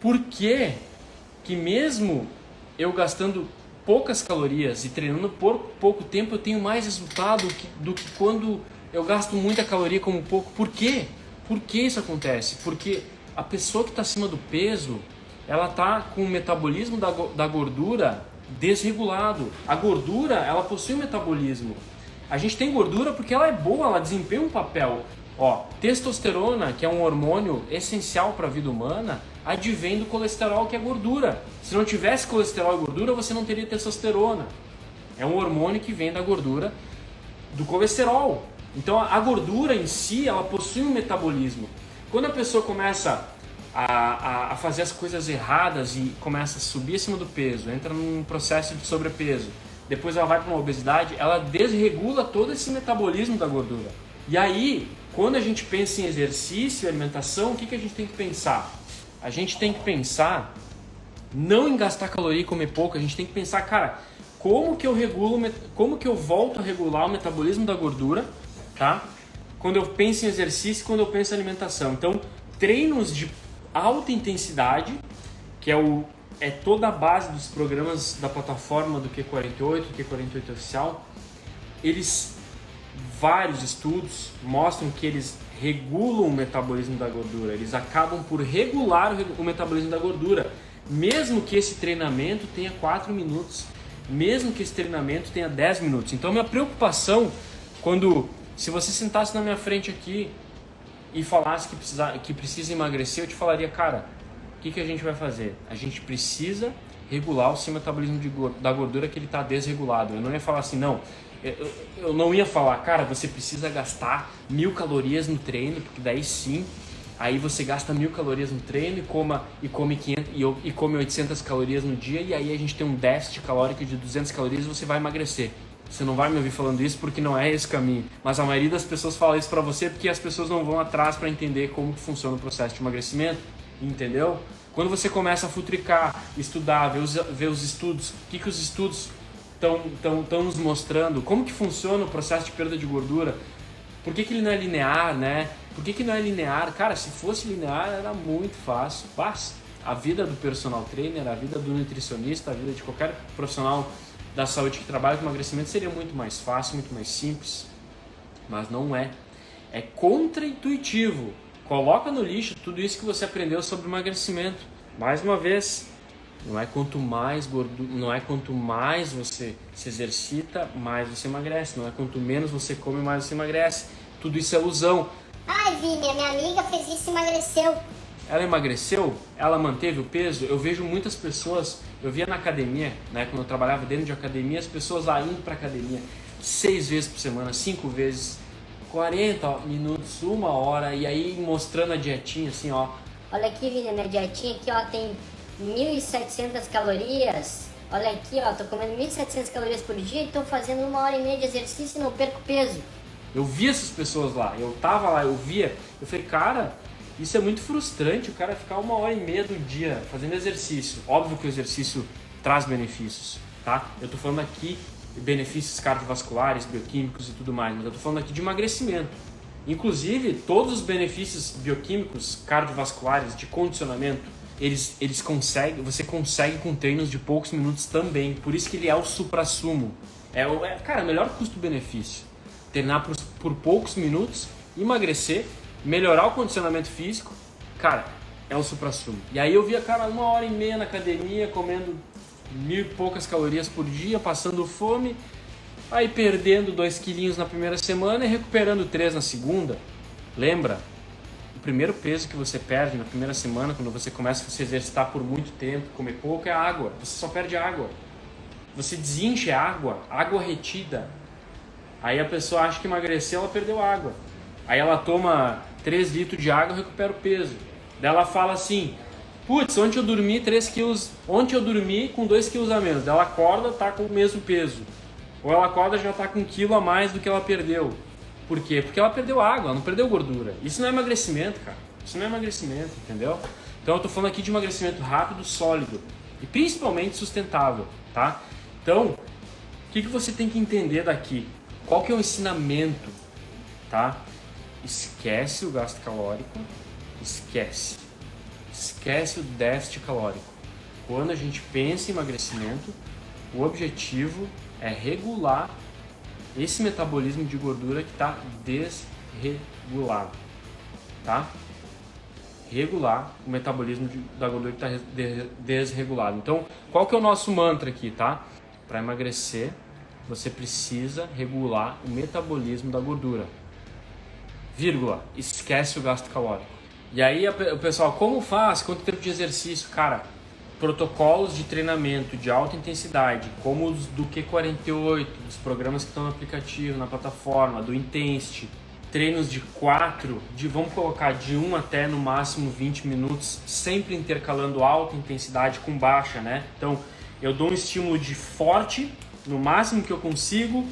por que que mesmo eu gastando poucas calorias e treinando por pouco tempo eu tenho mais resultado do que quando eu gasto muita caloria como pouco? Por quê? Por que isso acontece? Porque a pessoa que está acima do peso, ela está com o metabolismo da gordura desregulado. A gordura, ela possui um metabolismo. A gente tem gordura porque ela é boa, ela desempenha um papel. Ó, testosterona, que é um hormônio essencial para a vida humana, advém do colesterol, que é gordura. Se não tivesse colesterol e gordura, você não teria testosterona. É um hormônio que vem da gordura do colesterol. Então a gordura em si, ela possui um metabolismo. Quando a pessoa começa a fazer as coisas erradas e começa a subir acima do peso, entra num processo de sobrepeso, depois ela vai para uma obesidade, ela desregula todo esse metabolismo da gordura. E aí, quando a gente pensa em exercício e alimentação, o que a gente tem que pensar? A gente tem que pensar não em gastar caloria e comer pouco, a gente tem que pensar, cara, como que eu volto a regular o metabolismo da gordura, tá? Quando eu penso em exercício, quando eu penso em alimentação. Então, treinos de alta intensidade, que é toda a base dos programas da plataforma do Q48, Q48 Oficial, vários estudos mostram que eles regulam o metabolismo da gordura, eles acabam por regular o metabolismo da gordura, mesmo que esse treinamento tenha 4 minutos, mesmo que esse treinamento tenha 10 minutos. Então, minha preocupação, se você sentasse na minha frente aqui e falasse que precisa emagrecer, eu te falaria, cara, o que a gente vai fazer? A gente precisa regular o seu metabolismo da gordura, que ele está desregulado. Eu não ia falar assim, não. Eu não ia falar, cara, você precisa gastar 1000 calorias no treino, porque daí sim, aí você gasta 1000 calorias no treino e come 800 calorias no dia, e aí a gente tem um déficit calórico de 200 calorias e você vai emagrecer. Você não vai me ouvir falando isso porque não é esse o caminho. Mas a maioria das pessoas fala isso pra você porque as pessoas não vão atrás para entender como que funciona o processo de emagrecimento, entendeu? Quando você começa a futricar, estudar, ver os estudos, o que os estudos estão nos mostrando, como que funciona o processo de perda de gordura, por que ele não é linear, né? Por que não é linear? Cara, se fosse linear era muito fácil. A vida do personal trainer, a vida do nutricionista, a vida de qualquer profissional da saúde que trabalha com emagrecimento seria muito mais fácil, muito mais simples, mas não é. É contra-intuitivo. Coloca no lixo tudo isso que você aprendeu sobre emagrecimento. Mais uma vez, não é quanto mais você se exercita, mais você emagrece. Não é quanto menos você come, mais você emagrece. Tudo isso é ilusão. Ai, Vini, minha amiga fez isso e emagreceu. Ela emagreceu? Ela manteve o peso? Eu vejo muitas pessoas, eu via na academia, né, quando eu trabalhava dentro de academia, as pessoas lá indo para academia 6 vezes por semana, 5 vezes, 40 minutos, 1 hora, e aí mostrando a dietinha assim, ó. Olha aqui, Vini, minha dietinha aqui, ó, tem 1.700 calorias. Olha aqui, ó, tô comendo 1.700 calorias por dia e tô fazendo 1h30 de exercício e não perco peso. Eu via essas pessoas lá, eu tava lá, eu via, eu falei, cara, isso é muito frustrante, o cara ficar 1h30 do dia fazendo exercício. Óbvio que o exercício traz benefícios, tá? Eu tô falando aqui de benefícios cardiovasculares, bioquímicos e tudo mais, mas eu tô falando aqui de emagrecimento. Inclusive, todos os benefícios bioquímicos, cardiovasculares, de condicionamento, você consegue com treinos de poucos minutos também. Por isso que ele é o suprassumo. Cara, melhor custo-benefício. Treinar por poucos minutos, emagrecer, melhorar o condicionamento físico, cara, é o suprassumo. E aí eu via, cara, 1h30 na academia, comendo 1000 e poucas calorias por dia, passando fome, aí perdendo 2 quilinhos na primeira semana e recuperando 3 na segunda. Lembra? O primeiro peso que você perde na primeira semana, quando você começa a se exercitar por muito tempo, comer pouco, é a água. Você só perde água. Você desenche água retida. Aí a pessoa acha que emagreceu, ela perdeu água. Aí ela toma 3 litros de água e recupera o peso. Daí ela fala assim, putz, ontem eu dormi 3 quilos, ontem eu dormi com 2 quilos a menos. Daí ela acorda, tá com o mesmo peso. Ou ela acorda já tá com 1 quilo a mais do que ela perdeu. Por quê? Porque ela perdeu água, ela não perdeu gordura. Isso não é emagrecimento, cara. Isso não é emagrecimento, entendeu? Então eu tô falando aqui de emagrecimento rápido, sólido e principalmente sustentável, tá? Então, o que você tem que entender daqui? Qual que é o ensinamento, tá? Esquece o gasto calórico, esquece esquece o déficit calórico. Quando a gente pensa em emagrecimento, o objetivo é regular esse metabolismo de gordura que está desregulado, tá? Regular o metabolismo da gordura que está desregulado. Então, qual que é o nosso mantra aqui, tá? Para emagrecer, você precisa regular o metabolismo da gordura. Vírgula, esquece o gasto calórico. E aí, o pessoal, como faz? Quanto tempo de exercício? Cara, protocolos de treinamento de alta intensidade, como os do Q48, dos programas que estão no aplicativo, na plataforma, do Intensity, treinos de 4, vamos colocar de 1 até no máximo 20 minutos, sempre intercalando alta intensidade com baixa, né? Então, eu dou um estímulo de forte, no máximo que eu consigo,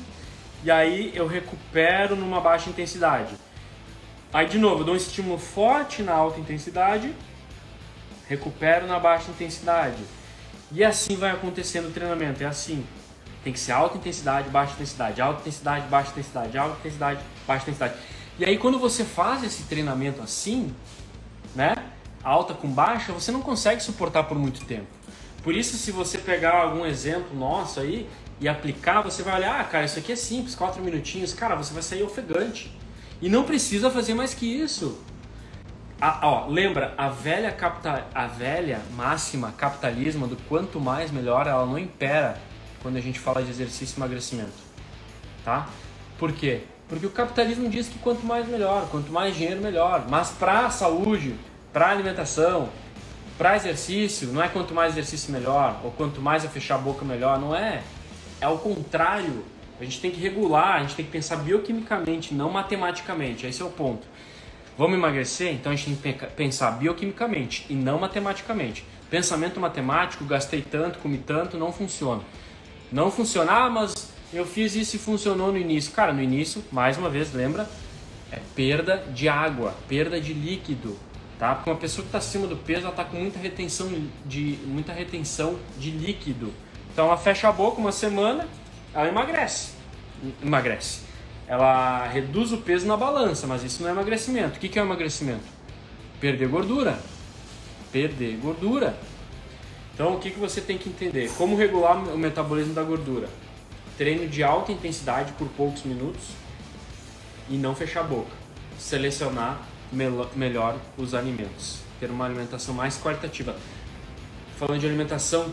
e aí eu recupero numa baixa intensidade. Aí, de novo, eu dou um estímulo forte na alta intensidade, recupero na baixa intensidade. E assim vai acontecendo o treinamento, é assim. Tem que ser alta intensidade, baixa intensidade, alta intensidade, baixa intensidade, alta intensidade, baixa intensidade. E aí quando você faz esse treinamento assim, né, alta com baixa, você não consegue suportar por muito tempo. Por isso, se você pegar algum exemplo nosso aí e aplicar, você vai olhar, cara, isso aqui é simples, 4 minutinhos, cara, você vai sair ofegante. E não precisa fazer mais que isso. Lembra, a velha máxima capitalismo do quanto mais melhor, ela não impera quando a gente fala de exercício e emagrecimento, tá? Por quê? Porque o capitalismo diz que quanto mais melhor, quanto mais dinheiro melhor, mas para saúde, para alimentação, para exercício, não é quanto mais exercício melhor, ou quanto mais eu fechar a boca melhor, não é. É o contrário. A gente tem que regular, a gente tem que pensar bioquimicamente, não matematicamente, esse é o ponto. Vamos emagrecer? Então a gente tem que pensar bioquimicamente e não matematicamente. Pensamento matemático, gastei tanto, comi tanto, não funciona. Não funciona, mas eu fiz isso e funcionou no início. Cara, no início, mais uma vez, lembra? É perda de água, perda de líquido, tá? Porque uma pessoa que está acima do peso, ela está com muita retenção de líquido. Então ela fecha a boca uma semana, ela emagrece. Ela reduz o peso na balança, mas isso não é emagrecimento. O que é o emagrecimento? Perder gordura. Perder gordura. Então, o que você tem que entender? Como regular o metabolismo da gordura? Treino de alta intensidade por poucos minutos e não fechar a boca. Selecionar melhor os alimentos. Ter uma alimentação mais qualitativa. Falando de alimentação,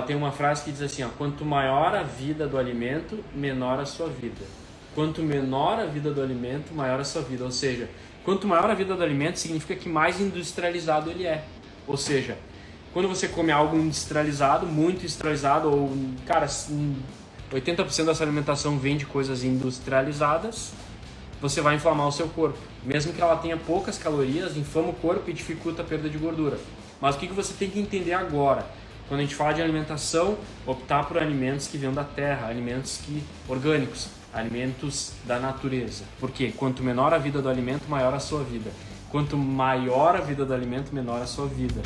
tem uma frase que diz assim, quanto maior a vida do alimento, menor a sua vida. Quanto menor a vida do alimento, maior a sua vida. Ou seja, quanto maior a vida do alimento, significa que mais industrializado ele é. Ou seja, quando você come algo industrializado, muito industrializado, ou, cara, 80% da sua alimentação vem de coisas industrializadas, você vai inflamar o seu corpo. Mesmo que ela tenha poucas calorias, inflama o corpo e dificulta a perda de gordura. Mas o que você tem que entender agora? Quando a gente fala de alimentação, optar por alimentos que vêm da terra, alimentos orgânicos, alimentos da natureza. Por quê? Quanto menor a vida do alimento, maior a sua vida. Quanto maior a vida do alimento, menor a sua vida.